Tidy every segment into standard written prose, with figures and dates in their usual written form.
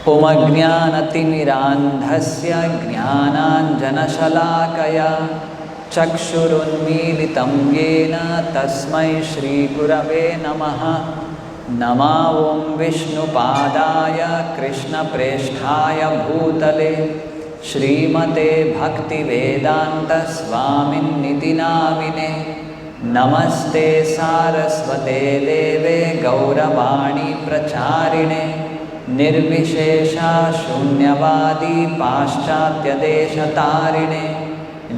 Om Ajnanatimirandhasya Jnananjanashalakaya Chakshurunmilitam Yena Tasmai Shri Gurave Namaha. Nama Om Vishnupadaya Krishna Presthaya Bhutale Srimate Bhakti Vedanta Swamin Niti Namine. Namaste Saraswate Deve Gauravani Pracharine Nirvishesha Shunyavadi Paschatya Deshatarine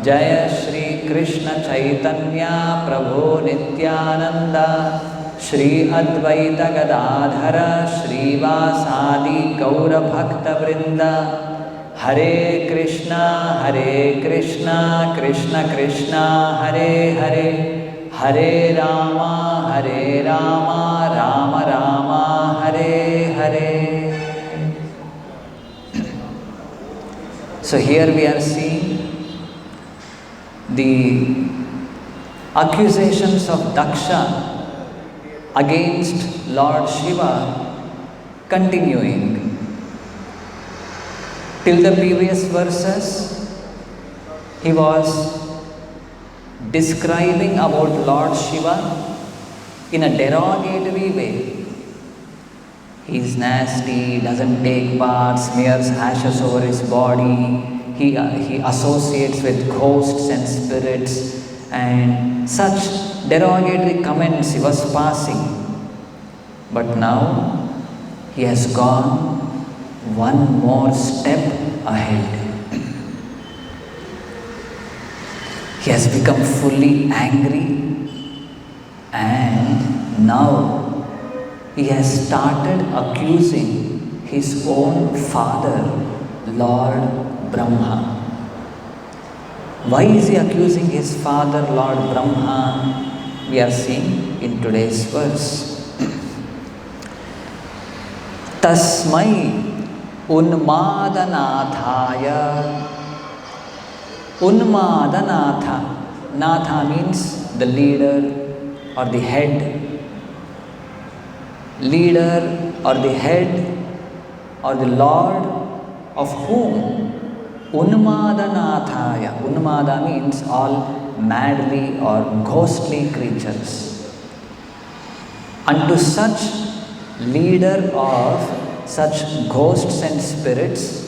Jaya Shri Krishna Chaitanya Prabhu Nityananda Shri Advaita Gadadhara Shri Vasadi Gaura Bhakta Vrinda Hare Krishna Krishna Krishna Hare Hare Hare Rama Rama Rama Hare Hare. So here we are seeing the accusations of Daksha against Lord Shiva continuing. Till the previous verses, he was describing about Lord Shiva in a derogatory way. He is nasty, doesn't take baths, smears ashes over his body, he associates with ghosts and spirits, and such derogatory comments he was passing. But now he has gone one more step ahead. He has become fully angry, and now he has started accusing his own father, Lord Brahma. Why is he accusing his father, Lord Brahma? We are seeing in today's verse. Tasmai Unmadanathaya. Unmadanatha. Natha means the leader or the head. Leader or the head or the lord of whom? Unmadanathaya. Unmada means all madly or ghostly creatures. Unto such leader of such ghosts and spirits,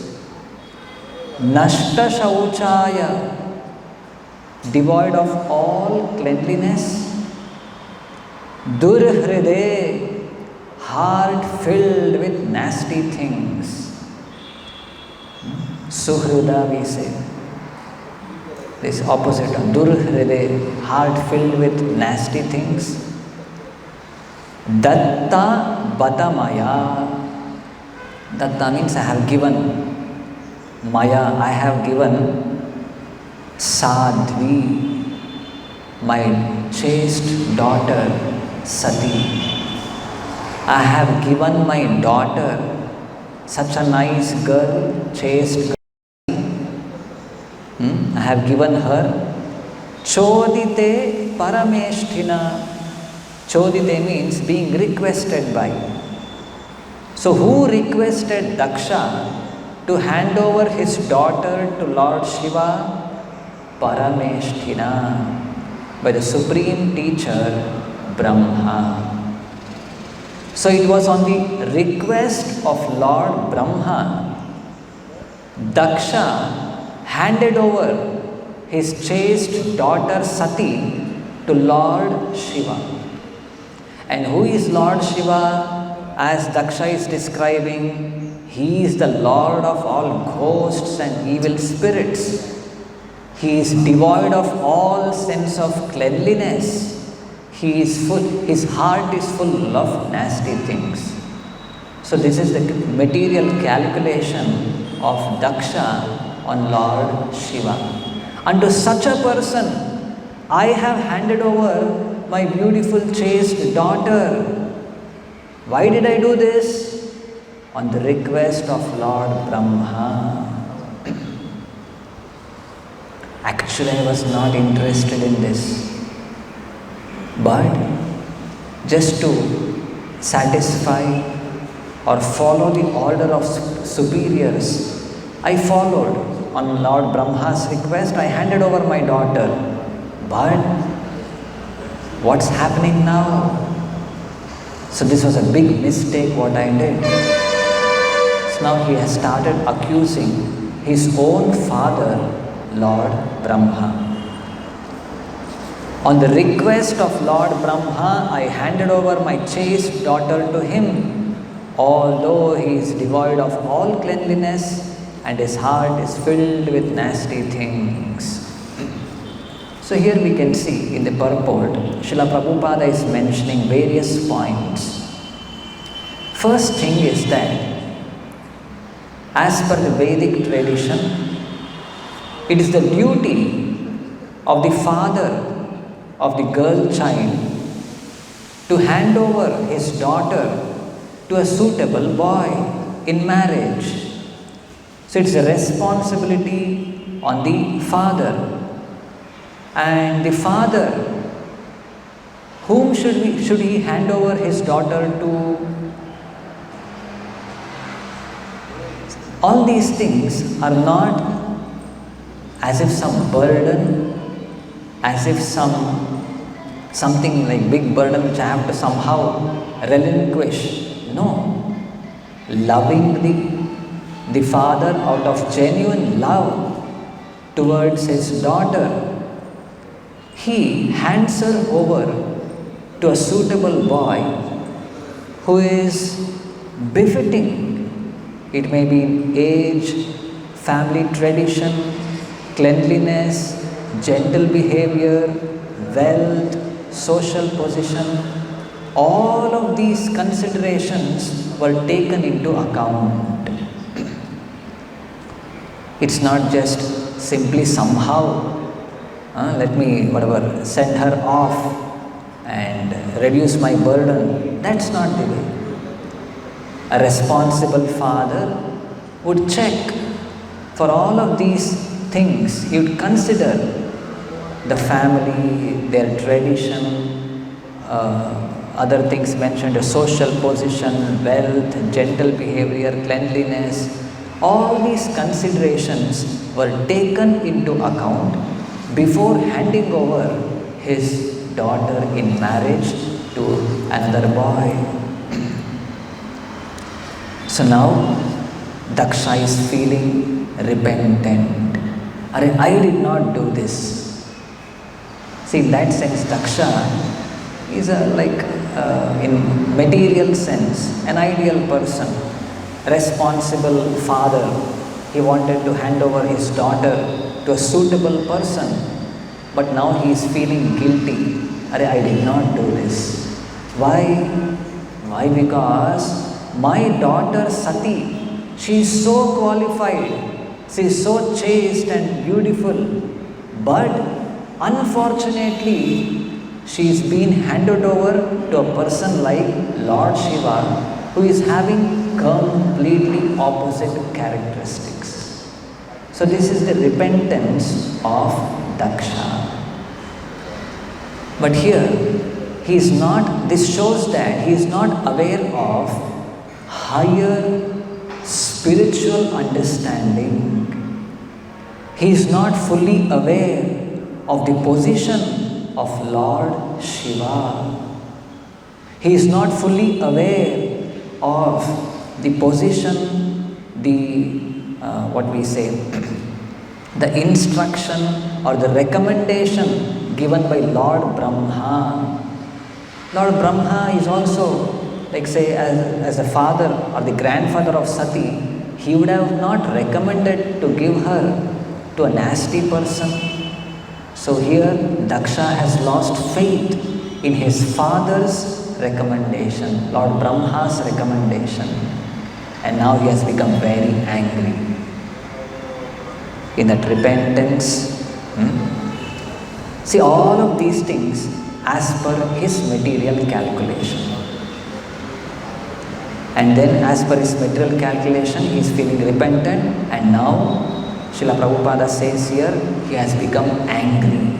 Nashta Shauchaya, devoid of all cleanliness, Durhride, heart filled with nasty things. Suhrida we say. This opposite of Durhride, heart filled with nasty things. Datta Batamaya. Datta means I have given. Maya, I have given. Sadhvi, my chaste daughter Sati. I have given my daughter, such a nice girl, chaste girl. I have given her Chodite Parameshthina. Chodite means being requested by. So who requested Daksha to hand over his daughter to Lord Shiva? Parameshthina, by the supreme teacher Brahma. So it was on the request of Lord Brahma, Daksha handed over his chaste daughter Sati to Lord Shiva. And who is Lord Shiva? As Daksha is describing, he is the lord of all ghosts and evil spirits. He is devoid of all sense of cleanliness. His heart is full of nasty things. So this is the material calculation of Daksha on Lord Shiva. Unto such a person, I have handed over my beautiful chaste daughter. Why did I do this? On the request of Lord Brahma. Actually, I was not interested in this. But just to satisfy or follow the order of superiors. I followed. On Lord Brahma's request, I handed over my daughter. But what's happening now? So this was a big mistake what I did. So now he has started accusing his own father, Lord Brahma. On the request of Lord Brahma, I handed over my chaste daughter to him, although he is devoid of all cleanliness and his heart is filled with nasty things. So here we can see in the purport, Srila Prabhupada is mentioning various points. First thing is that, as per the Vedic tradition, it is the duty of the father of the girl child to hand over his daughter to a suitable boy in marriage. So it's a responsibility on the father. And the father, whom should he hand over his daughter to? All these things are not as if some burden, as if something like big burden which I have to somehow relinquish. No. Loving the father out of genuine love towards his daughter, he hands her over to a suitable boy who is befitting. It may be in age, family tradition, cleanliness, gentle behavior, wealth, social position. All of these considerations were taken into account. It's not just simply somehow, let me send her off and reduce my burden. That's not the way. A responsible father would check for all of these things. He would consider the family, their tradition, other things mentioned, a social position, wealth, gentle behavior, cleanliness. All these considerations were taken into account before handing over his daughter in marriage to another boy. So now Daksha is feeling repentant. I did not do this. See, in that sense, Daksha is in material sense, an ideal person, responsible father. He wanted to hand over his daughter to a suitable person, but now he is feeling guilty. I did not do this. Why? Why? Because my daughter Sati, she is so qualified, she is so chaste and beautiful, but unfortunately she is being handed over to a person like Lord Shiva, who is having completely opposite characteristics. So this is the repentance of Daksha. But here, this shows that he is not aware of higher spiritual understanding. He is not fully aware of the position of Lord Shiva. He is not fully aware of the position, the instruction or the recommendation given by Lord Brahma. Lord Brahma is also, as a father or the grandfather of Sati, he would have not recommended to give her to a nasty person. So here Daksha has lost faith in his father's recommendation, Lord Brahma's recommendation, and now he has become very angry. In that repentance, see, all of these things as per his material calculation. And then as per his material calculation, he is feeling repentant, and now Srila Prabhupada says here, he has become angry.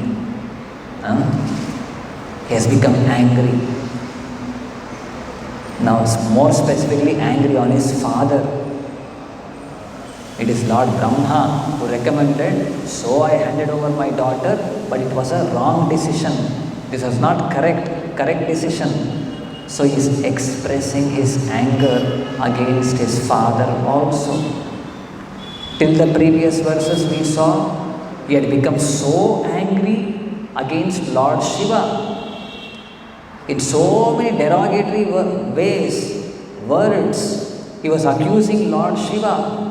He has become angry. Now more specifically angry on his father. It is Lord Brahma who recommended, so I handed over my daughter, but it was a wrong decision. This was not correct decision. So he is expressing his anger against his father also. Till the previous verses we saw, he had become so angry against Lord Shiva. In so many derogatory ways, words, he was accusing Lord Shiva.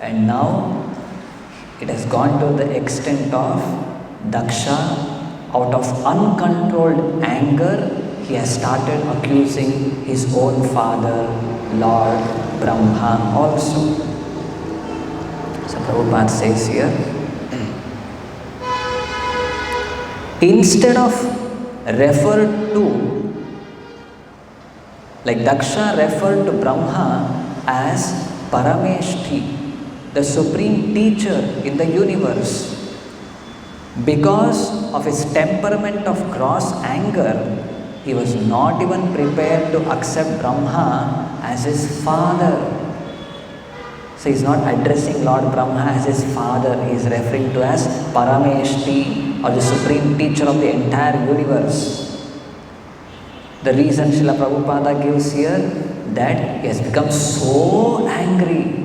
And now it has gone to the extent of Daksha, out of uncontrolled anger, he has started accusing his own father, Lord Brahma also. So Prabhupada says here, instead of referred to, like Daksha referred to Brahma as Parameshti, the supreme teacher in the universe. Because of his temperament of gross anger, he was not even prepared to accept Brahma as his father. So he is not addressing Lord Brahma as his father, he is referring to as Parameshti, or the supreme teacher of the entire universe. The reason Srila Prabhupada gives here, that he has become so angry,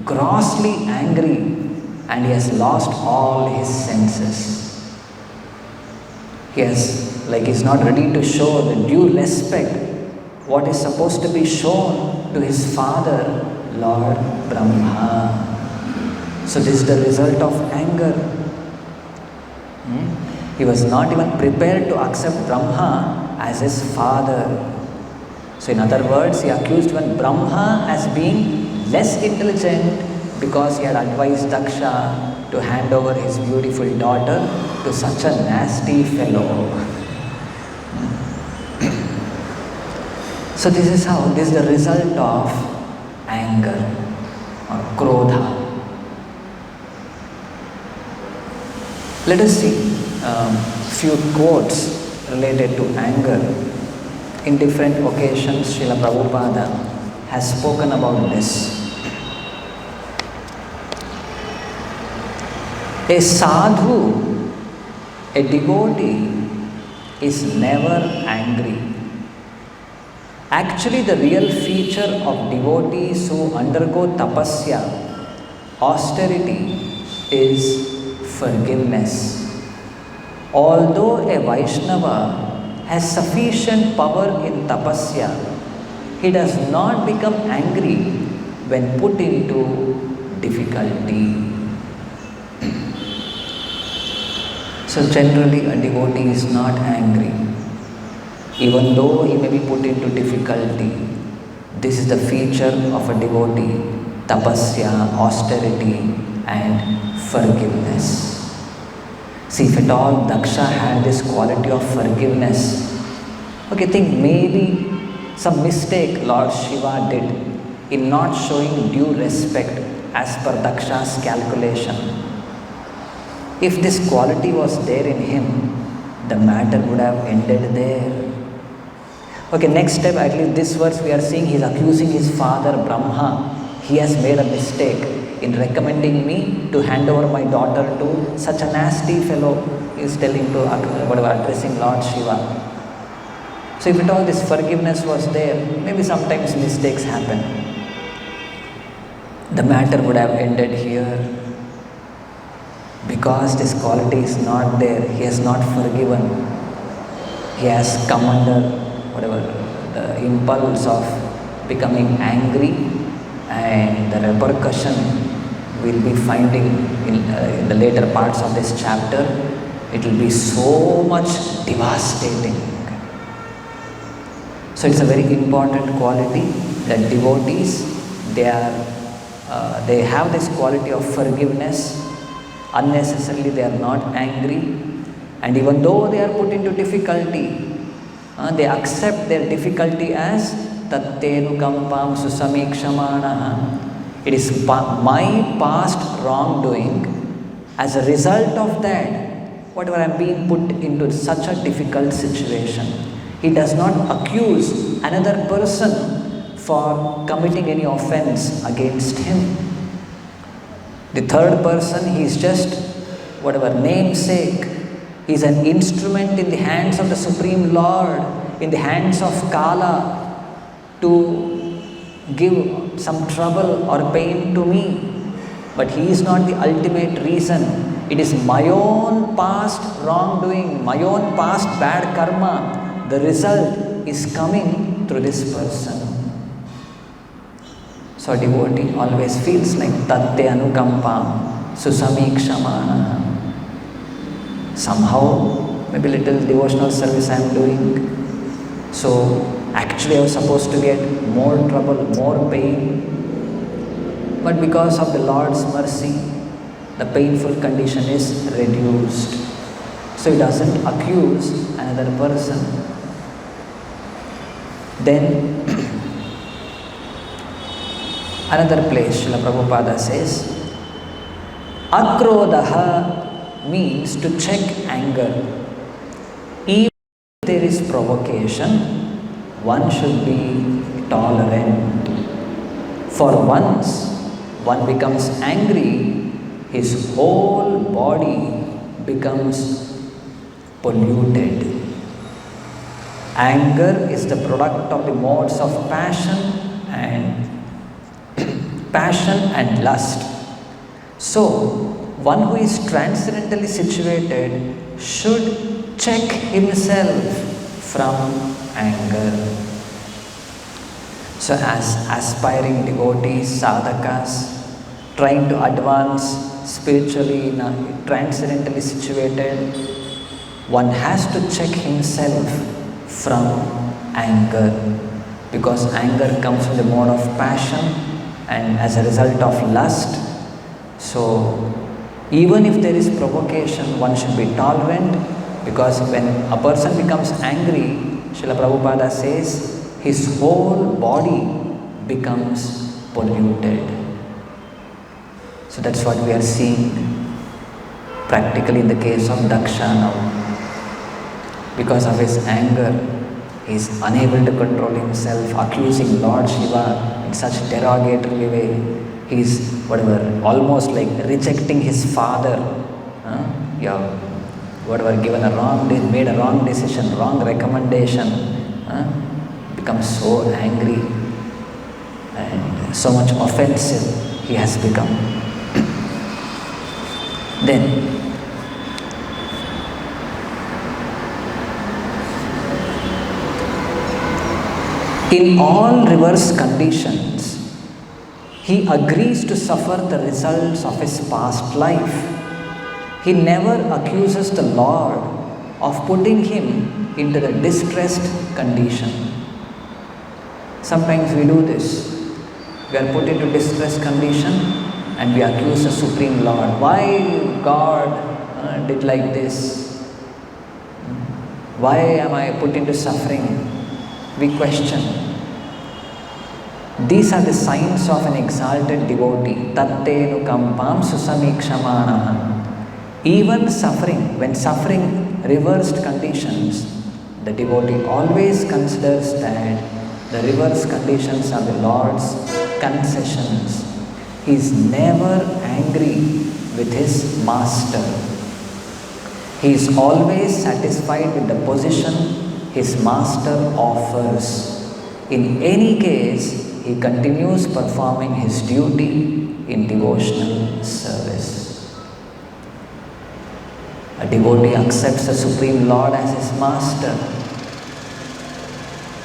grossly angry, and he has lost all his senses. He is not ready to show the due respect, what is supposed to be shown to his father, Lord Brahma. So this is the result of anger. He was not even prepared to accept Brahma as his father. So in other words, he accused even Brahma as being less intelligent because he had advised Daksha to hand over his beautiful daughter to such a nasty fellow. So this is the result of anger or krodha. Let us see few quotes related to anger. In different occasions, Srila Prabhupada has spoken about this. A sadhu, a devotee, is never angry. Actually, the real feature of devotees who undergo tapasya, austerity, is forgiveness. Although a Vaishnava has sufficient power in tapasya, he does not become angry when put into difficulty. So generally a devotee is not angry. Even though he may be put into difficulty, this is the feature of a devotee, tapasya, austerity and forgiveness. See, if at all Daksha had this quality of forgiveness, think maybe some mistake Lord Shiva did in not showing due respect as per Daksha's calculation. If this quality was there in him, the matter would have ended there. Next step, at least this verse we are seeing, he is accusing his father Brahma. He has made a mistake in recommending me to hand over my daughter to such a nasty fellow. He is telling to, addressing Lord Shiva. So if at all this forgiveness was there, maybe sometimes mistakes happen. The matter would have ended here. Because this quality is not there, he has not forgiven. He has come under the impulse of becoming angry, and the repercussion we'll be finding in the later parts of this chapter. It will be so much devastating. So it's a very important quality that devotees, they have this quality of forgiveness. Unnecessarily they are not angry, and even though they are put into difficulty, they accept their difficulty as tattenu kampam susamikshamaanaha. It is my past wrongdoing. As a result of that, whatever I am being put into such a difficult situation, he does not accuse another person for committing any offense against him. The third person, he is just whatever namesake. He is an instrument in the hands of the Supreme Lord, in the hands of Kala, to give some trouble or pain to me. But he is not the ultimate reason. It is my own past wrongdoing, my own past bad karma. The result is coming through this person. So a devotee always feels like tatte anukampam susamikshamana. Somehow, maybe little devotional service I am doing. So actually I was supposed to get more trouble, more pain. But because of the Lord's mercy, the painful condition is reduced. So he doesn't accuse another person. Then another place, Srila Prabhupada says, Akrodaha means to check anger. Even if there is provocation, one should be tolerant. For once one becomes angry, his whole body becomes polluted. Anger is the product of the modes of passion and lust. So, one who is transcendentally situated should check himself from anger. So, as aspiring devotees, sadhakas, trying to advance spiritually, transcendentally situated, one has to check himself from anger, because anger comes from the mode of passion and as a result of lust. So even if there is provocation, one should be tolerant, because when a person becomes angry, Srila Prabhupada says, his whole body becomes polluted. So that's what we are seeing practically in the case of Daksha now. Because of his anger, he is unable to control himself, accusing Lord Shiva in such derogatory way. He is almost like rejecting his father. Given a wrong, made a wrong decision, wrong recommendation. Becomes so angry and so much offensive he has become. Then in all reverse conditions, he agrees to suffer the results of his past life. He never accuses the Lord of putting him into the distressed condition. Sometimes we do this. We are put into distressed condition and we accuse the Supreme Lord. Why God did like this? Why am I put into suffering? We question. These are the signs of an exalted devotee. Tatte nukampam susamikshamana. Even suffering, when suffering reversed conditions, the devotee always considers that the reverse conditions are the Lord's concessions. He is never angry with his master. He is always satisfied with the position his master offers. In any case, he continues performing his duty in devotional service. A devotee accepts the Supreme Lord as his master.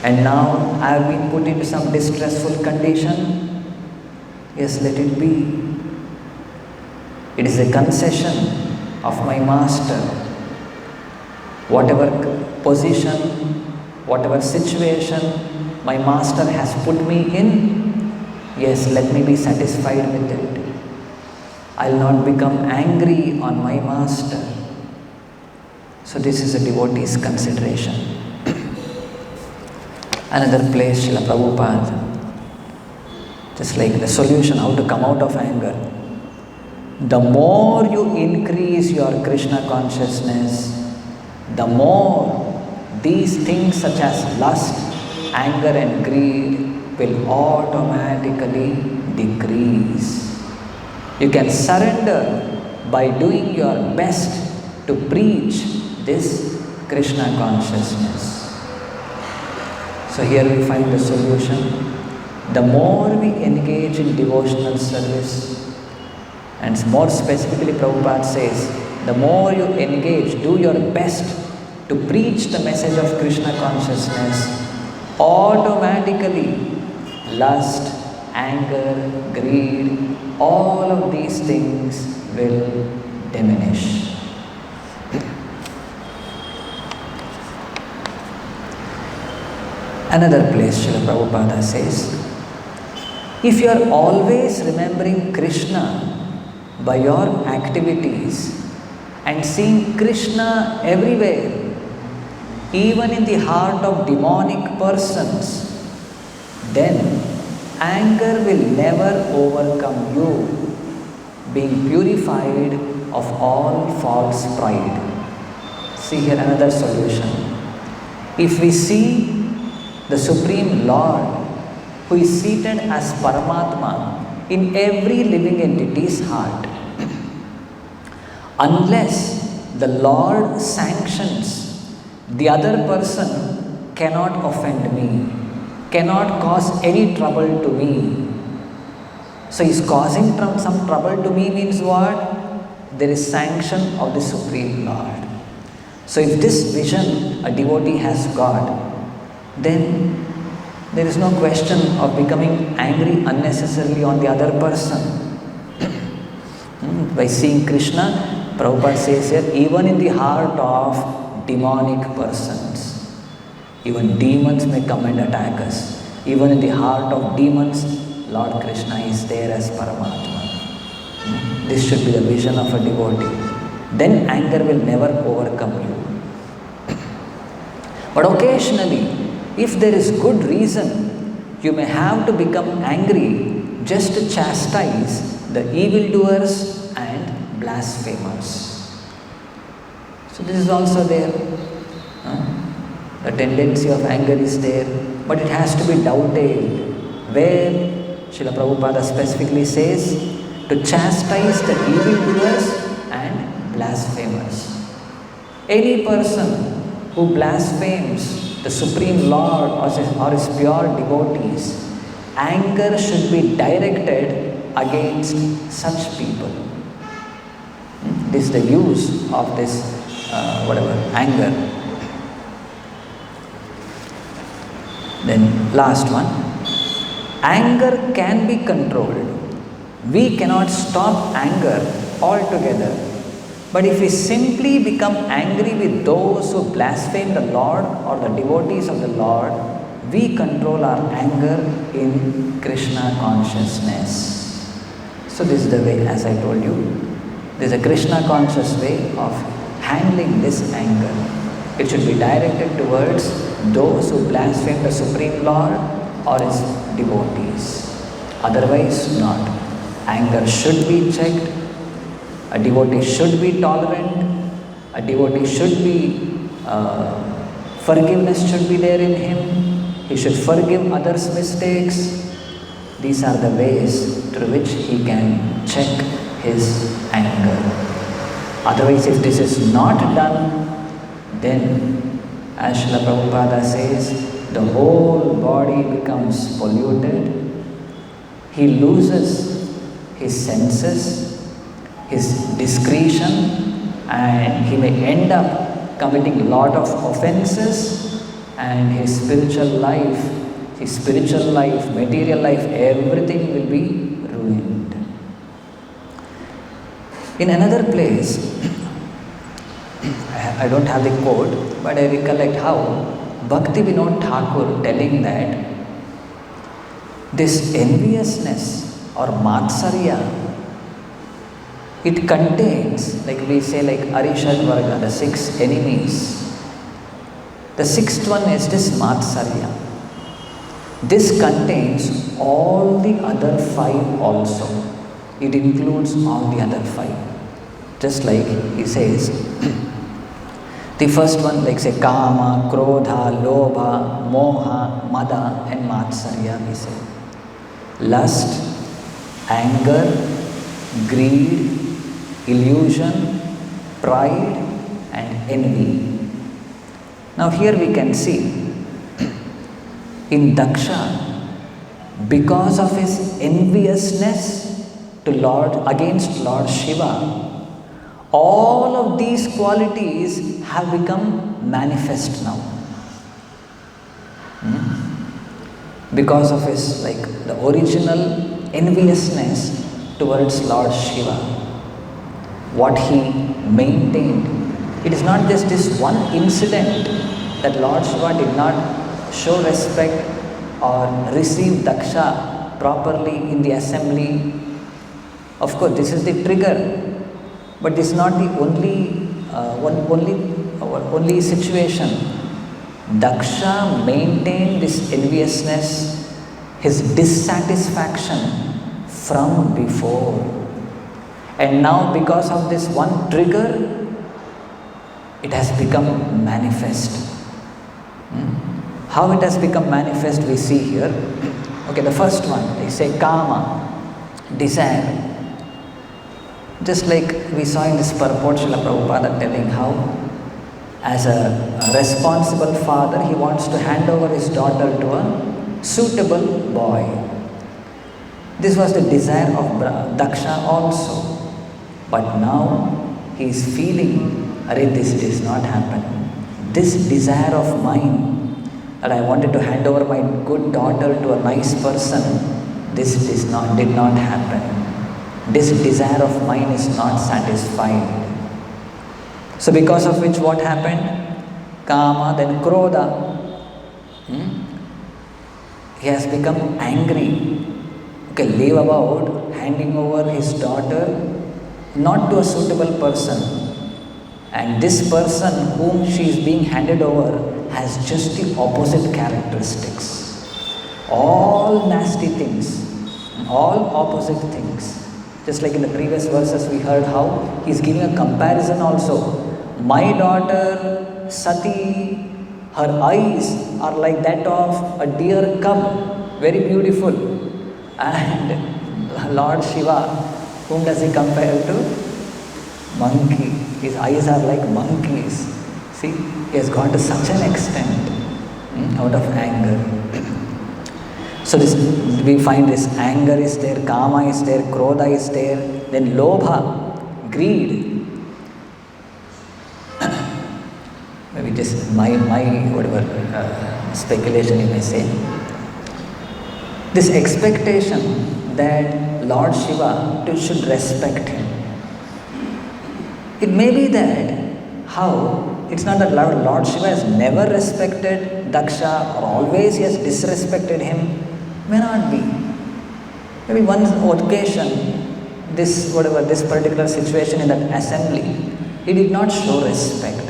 And now I have been put into some distressful condition. Yes, let it be. It is a concession of my master. Whatever position, whatever situation my master has put me in, yes, let me be satisfied with it. I will not become angry on my master. So this is a devotee's consideration. Another place, Srila Prabhupada, just like the solution, how to come out of anger. The more you increase your Krishna consciousness, the more these things such as lust, anger and greed will automatically decrease. You can surrender by doing your best to preach this Krishna consciousness. So here we find the solution. The more we engage in devotional service, and more specifically Prabhupada says, the more you engage, do your best to preach the message of Krishna consciousness, automatically lust, anger, greed, all of these things will diminish. Another place Srila Prabhupada says, if you are always remembering Krishna by your activities and seeing Krishna everywhere, even in the heart of demonic persons, then anger will never overcome you, being purified of all false pride. See here another solution. If we see the Supreme Lord, who is seated as Paramatma in every living entity's heart, unless the Lord sanctions, the other person cannot offend me, cannot cause any trouble to me. So is causing some trouble to me means what? There is sanction of the Supreme Lord. So if this vision a devotee has got, then there is no question of becoming angry unnecessarily on the other person. By seeing Krishna, Prabhupada says here, even in the heart of demonic persons, even demons may come and attack us. Even in the heart of demons, Lord Krishna is there as Paramatma. This should be the vision of a devotee. Then anger will never overcome you. But occasionally, if there is good reason, you may have to become angry just to chastise the evildoers and blasphemers. So this is also there. The tendency of anger is there, but it has to be dovetailed. Where Srila Prabhupada specifically says to chastise the evildoers and blasphemers. Any person who blasphemes the Supreme Lord or his pure devotees, anger should be directed against such people. This is the use of this anger. Then last one, anger can be controlled. We cannot stop anger altogether. But if we simply become angry with those who blaspheme the Lord or the devotees of the Lord, we control our anger in Krishna consciousness. So this is the way, as I told you, there is a Krishna conscious way of handling this anger. It should be directed towards those who blaspheme the Supreme Lord or His devotees. Otherwise not. Anger should be checked. A devotee should be tolerant. A devotee should be, forgiveness should be there in him. He should forgive others' mistakes. These are the ways through which he can check his anger. Otherwise, if this is not done, then, as Srila Prabhupada says, the whole body becomes polluted. He loses his senses, his discretion, and he may end up committing a lot of offenses, and his spiritual life, material life, everything will be ruined. In another place, I don't have the quote, but I recollect how Bhakti Vinod Thakur telling that this enviousness or matsarya, it contains, like we say, like Arishad Varga, the 6 enemies. The 6th one is this Matsarya. This contains all the other 5 also. It includes all the other 5. Just like he says, The first one, like say Kama, Krodha, Lobha, Moha, Mada and Matsarya, we say. Lust, anger, greed, illusion, pride and envy. Now here we can see in Daksha, because of his enviousness to against Lord Shiva, all of these qualities have become manifest now. Because of his the original enviousness towards Lord Shiva, what he maintained. It is not just this one incident that Lord Shiva did not show respect or receive Daksha properly in the assembly. Of course, this is the trigger, but this is not the only situation. Daksha maintained this enviousness, his dissatisfaction from before. And now because of this one trigger, it has become manifest. How it has become manifest we see here. Okay, the first one, they say Kama, desire. Just like we saw in this purport, Srila Prabhupada telling how as a responsible father, he wants to hand over his daughter to a suitable boy. This was the desire of Daksha also. But now he is feeling, this did not happen. This desire of mine, that I wanted to hand over my good daughter to a nice person, this did not happen. This desire of mine is not satisfied. So because of which what happened? Kama, then Krodha. He has become angry. Okay, leave about handing over his daughter not to a suitable person. And this person whom she is being handed over has just the opposite characteristics. All nasty things, all opposite things. Just like in the previous verses we heard how he is giving a comparison also. My daughter Sati, her eyes are like that of a deer cub, very beautiful. And Lord Shiva, whom does he compare to? Monkey. His eyes are like monkeys. See, he has gone to such an extent out of anger. So we find this anger is there, Kama is there, Krodha is there, then Lobha, greed. Maybe just my speculation you may say. This expectation that Lord Shiva should respect him. It may be that how it's not that Lord Shiva has never respected Daksha or always he has disrespected him. May not be. Maybe one occasion, this particular situation in that assembly, he did not show respect.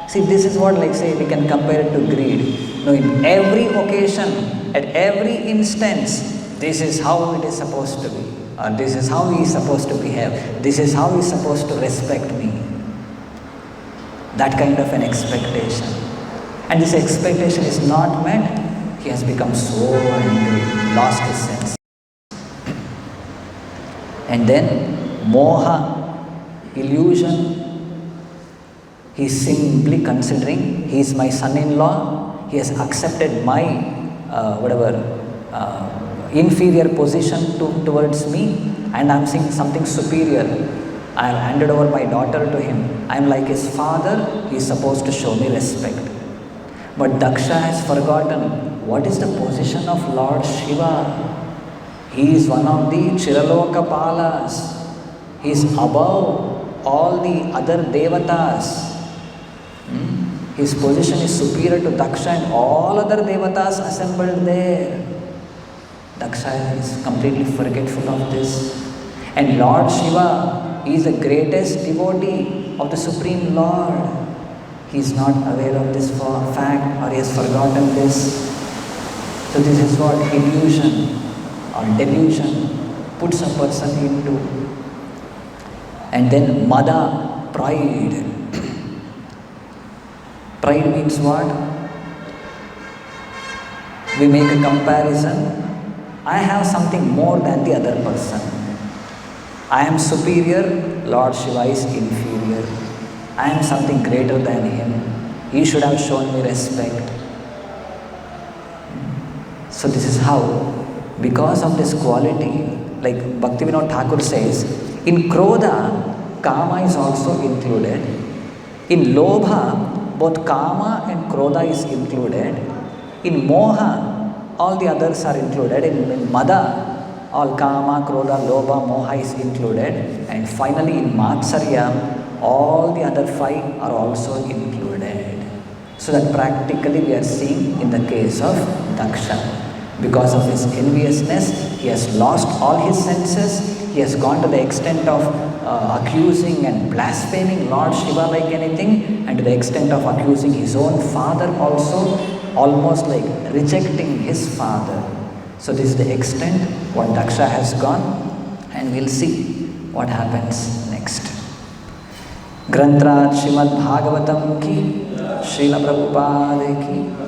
See, this is what we can compare it to greed. No, in every occasion, at every instance, this is how it is supposed to be. Or this is how he is supposed to behave. This is how he is supposed to respect me. That kind of an expectation. And this expectation is not met. He has become so angry, lost his sense. And then moha, illusion. He is simply considering he is my son-in-law. He has accepted my inferior position towards me, and I am seeing something superior. I have handed over my daughter to him. I am like his father. He is supposed to show me respect. But Daksha has forgotten what is the position of Lord Shiva. He is one of the Chiraloka Palas. He is above all the other devatas. His position is superior to Daksha and all other devatas assembled there. Daksha is completely forgetful of this. And Lord Shiva is the greatest devotee of the Supreme Lord. He is not aware of this fact, or he has forgotten this. So this is what illusion or delusion puts a person into. And then mada, pride. Pride means what? We make a comparison. I have something more than the other person. I am superior, Lord Shiva is inferior. I am something greater than him. He should have shown me respect. So this is how, because of this quality, like Bhaktivinoda Thakur says, in Krodha, Kama is also included. In Lobha, both Kama and Krodha is included. In Moha, all the others are included. In Mada, all Kama, Krodha, Lobha, Moha is included. And finally in Matsarya, all the other 5 are also included. So that practically we are seeing in the case of Daksha. Because of his enviousness, he has lost all his senses. He has gone to the extent of accusing and blaspheming Lord Shiva like anything, and to the extent of accusing his own father also, almost like rejecting his father. So this is the extent what Daksha has gone, and we'll see what happens next. Granthraj Srimad Bhagavatam ki, Srila Prabhupada ki.